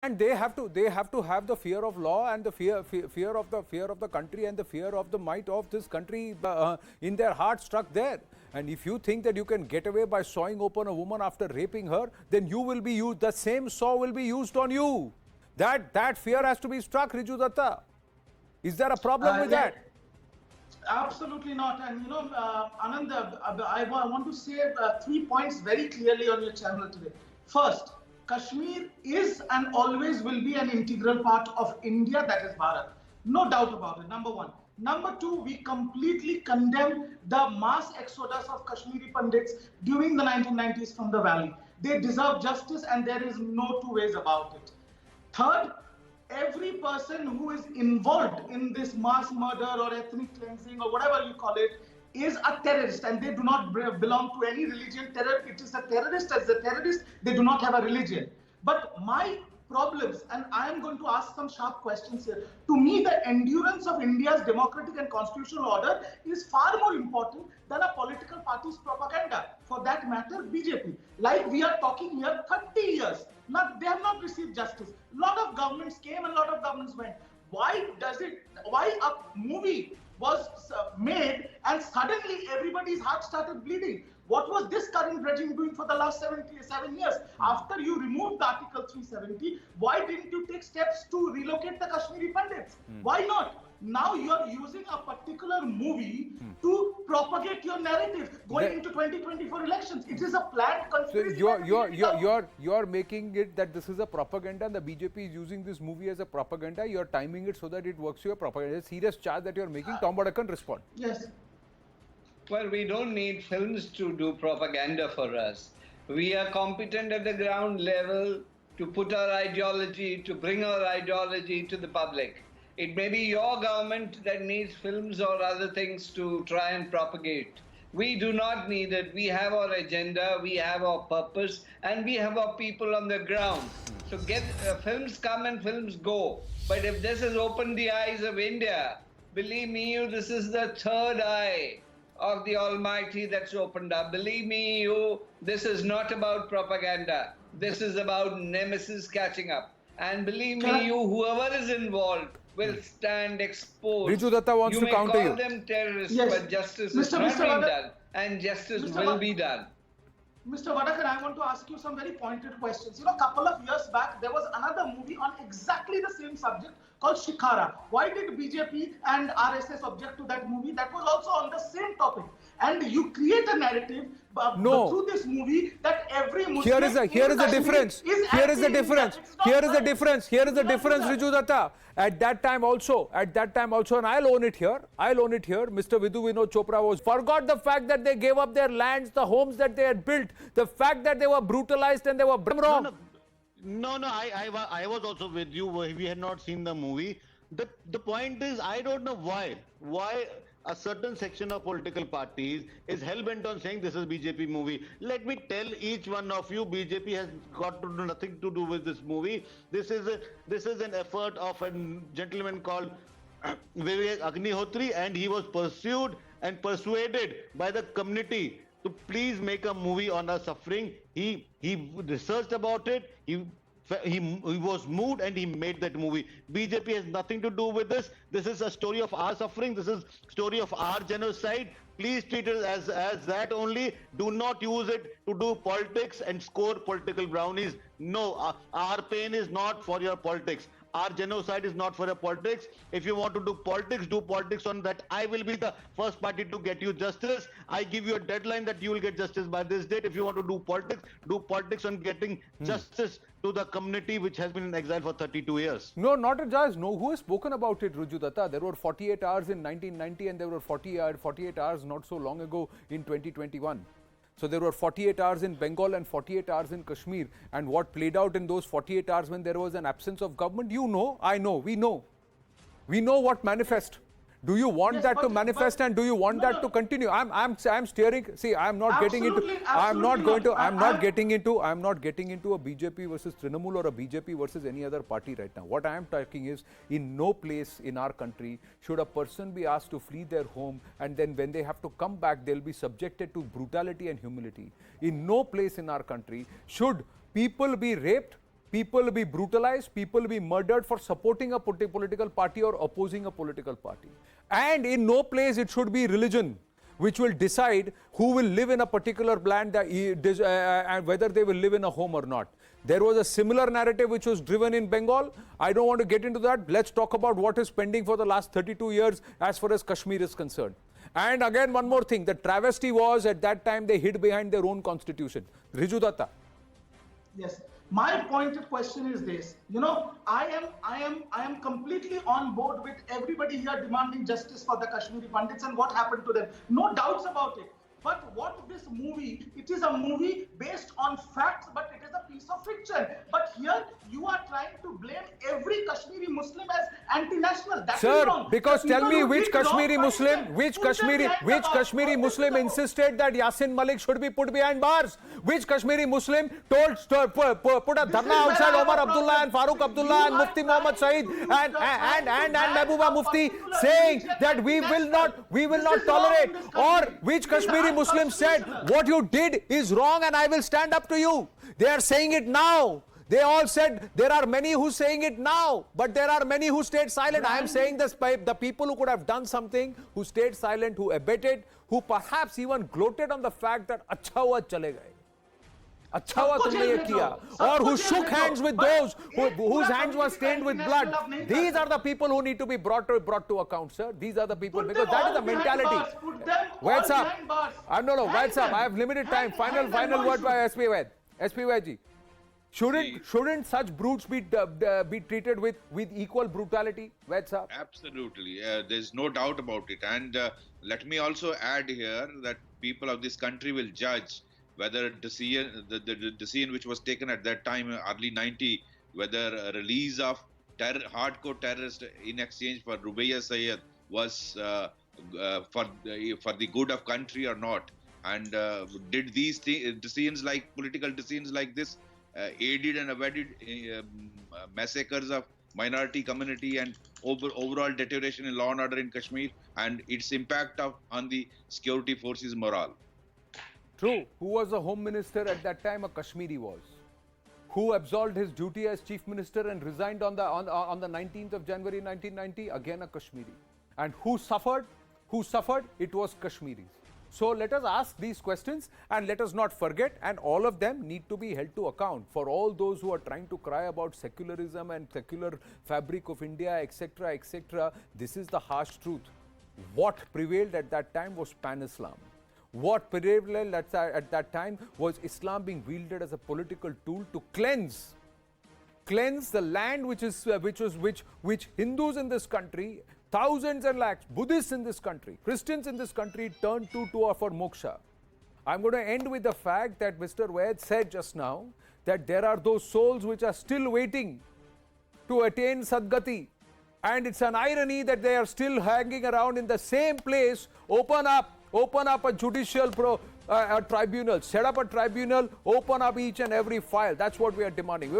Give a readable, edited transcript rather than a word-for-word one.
And they have to have the fear of law and the fear of the country and the fear of the might of this country in their heart struck there. And if you think that you can get away by sawing open a woman after raping her, then you will be used, the same saw will be used on you. That fear has to be struck, RijuDutta. Is there a problem with that? Absolutely not. And Anand, I want to say 3 points very clearly on your channel today. First, Kashmir is and always will be an integral part of India, that is Bharat. No doubt about it, number one. Number two, we completely condemn the mass exodus of Kashmiri Pandits during the 1990s from the valley. They deserve justice and there is no two ways about it. Third, every person who is involved in this mass murder or ethnic cleansing or whatever you call it is a terrorist, and they do not belong to any religion. It is a terrorist as a terrorist. They do not have a religion. But my problems, and I am going to ask some sharp questions here. To me, the endurance of India's democratic and constitutional order is far more important than a political party's propaganda. For that matter, BJP. Like we are talking here, 30 years. Now, they have not received justice. A lot of governments came and a lot of governments went. Why a movie was made and suddenly everybody's heart started bleeding? What was this current regime doing for the last 77 years? After you removed Article 370, why didn't you take steps to relocate the Kashmiri Pandits? Why not? Now you are using a particular movie to propagate your narrative going into 2024 elections. It is a planned conspiracy. So you're making it that this is a propaganda and the BJP is using this movie as a propaganda. You're timing it so that it works your propaganda. It's a serious charge that you're making. Tom Badakan, respond. Yes. Well, we don't need films to do propaganda for us. We are competent at the ground level to put our ideology, to bring our ideology to the public. It may be your government that needs films or other things to try and propagate. We do not need it. We have our agenda, we have our purpose, and we have our people on the ground. So films come and films go. But if this has opened the eyes of India, believe me, this is the third eye of the Almighty that's opened up. Believe me, this is not about propaganda. This is about nemesis catching up. And believe me, whoever is involved will stand exposed. RijuDutta wants to counter you. You may call them terrorists, but justice is not being done. And justice will be done. Mr. Vadakar, I want to ask you some very pointed questions. A couple of years back, there was another movie on exactly the same subject called Shikara. Why did BJP and RSS object to that movie? That was also on the same topic. And you create a narrative through this movie that every Muslim Here is the difference. Here is the difference, RijuDutta. At that time also, and I'll own it here, Mr. Vidhu Vinod Chopra forgot the fact that they gave up their lands, the homes that they had built, the fact that they were brutalized and they were wrong. No, I was also with you. We had not seen the movie. The point is, I don't know why a certain section of political parties is hell-bent on saying this is BJP movie. Let me tell each one of you, BJP has got nothing to do with this movie. This is an effort of a gentleman called Vivek Agnihotri, and he was pursued and persuaded by the community to please make a movie on our suffering. He researched about it. He was moved and he made that movie. BJP has nothing to do with this. This is a story of our suffering. This is a story of our genocide. Please treat it as that only. Do not use it to do politics and score political brownies. No, our pain is not for your politics. Our genocide is not for your politics. If you want to do politics on that. I will be the first party to get you justice. I give you a deadline that you will get justice by this date. If you want to do politics on getting justice to the community which has been in exile for 32 years. No, not a judge. No, who has spoken about it, RijuDutta? There were 48 hours in 1990 and there were 48 hours not so long ago in 2021. So there were 48 hours in Bengal and 48 hours in Kashmir. And what played out in those 48 hours when there was an absence of government, you know, I know, we know. We know what manifest. Do you want that to manifest and do you want that to continue? I'm steering. See, I'm not getting into a BJP versus Trinamool or a BJP versus any other party right now. What I am talking is, in no place in our country should a person be asked to flee their home and then when they have to come back, they'll be subjected to brutality and humility. In no place in our country should people be raped people will be brutalized, people will be murdered for supporting a political party or opposing a political party. And in no place it should be religion which will decide who will live in a particular land and whether they will live in a home or not. There was a similar narrative which was driven in Bengal. I don't want to get into that. Let's talk about what is pending for the last 32 years as far as Kashmir is concerned. And again, one more thing. The travesty was at that time they hid behind their own constitution. RijuDutta. Yes. My pointed question is this. You know, I am completely on board with everybody here demanding justice for the Kashmiri Pandits and what happened to them. No doubts about it. But what this movie, it is a movie based on facts, but it is a piece of fiction. But here you are trying to blame every Kashmiri Muslim as anti-national. That is wrong. Sir, because tell me which Kashmiri Muslim, Kashmiri Muslim insisted that Yasin Malik should be put behind bars? Which Kashmiri Muslim put a dharna outside Omar Abdullah and Farooq Abdullah and Mufti Muhammad Saeed and Mehbooba Mufti saying that we will not tolerate? Or which Kashmiri Muslim said what you did is wrong and I will stand up to you? They are saying it now. They all said there are many who saying it now, but there are many who stayed silent. I am saying this by the people who could have done something, who stayed silent, who abetted, who perhaps even gloated on the fact that अच्छा हुआ चले गए, अच्छा हुआ तुमने ये किया, or who shook hands with those whose hands were stained with blood. These are the people who need to be brought to account, sir. These are the people, because that is the mentality. What's up? No, what's up? I have limited time. Final word by SP Vaid. SP Vaid ji. Shouldn't such brutes be treated with equal brutality? What's up? Absolutely. There's no doubt about it. And let me also add here that people of this country will judge whether the decision which was taken at that time, early 90, whether a release of hardcore terrorists in exchange for Rubayya Sayyed was for the good of country or not. And did these decisions, like political decisions like this, aided and abetted massacres of minority community and overall deterioration in law and order in Kashmir and its impact on the security forces' morale? True. Who was the Home Minister at that time? A Kashmiri was. Who absolved his duty as Chief Minister and resigned on the 19th of January 1990? Again a Kashmiri. And who suffered? It was Kashmiris. So let us ask these questions and let us not forget, and all of them need to be held to account. For all those who are trying to cry about secularism and secular fabric of India, etc., etc., this is the harsh truth. What prevailed at that time was Pan-Islam. What prevailed at that time was Islam being wielded as a political tool to cleanse the land which Hindus in this country, thousands and lakhs, Buddhists in this country, Christians in this country turned to offer moksha. I'm going to end with the fact that Mr. Vaid said just now that there are those souls which are still waiting to attain Sadgati. And it's an irony that they are still hanging around in the same place. Open up a judicial tribunal, set up a tribunal, open up each and every file. That's what we are demanding.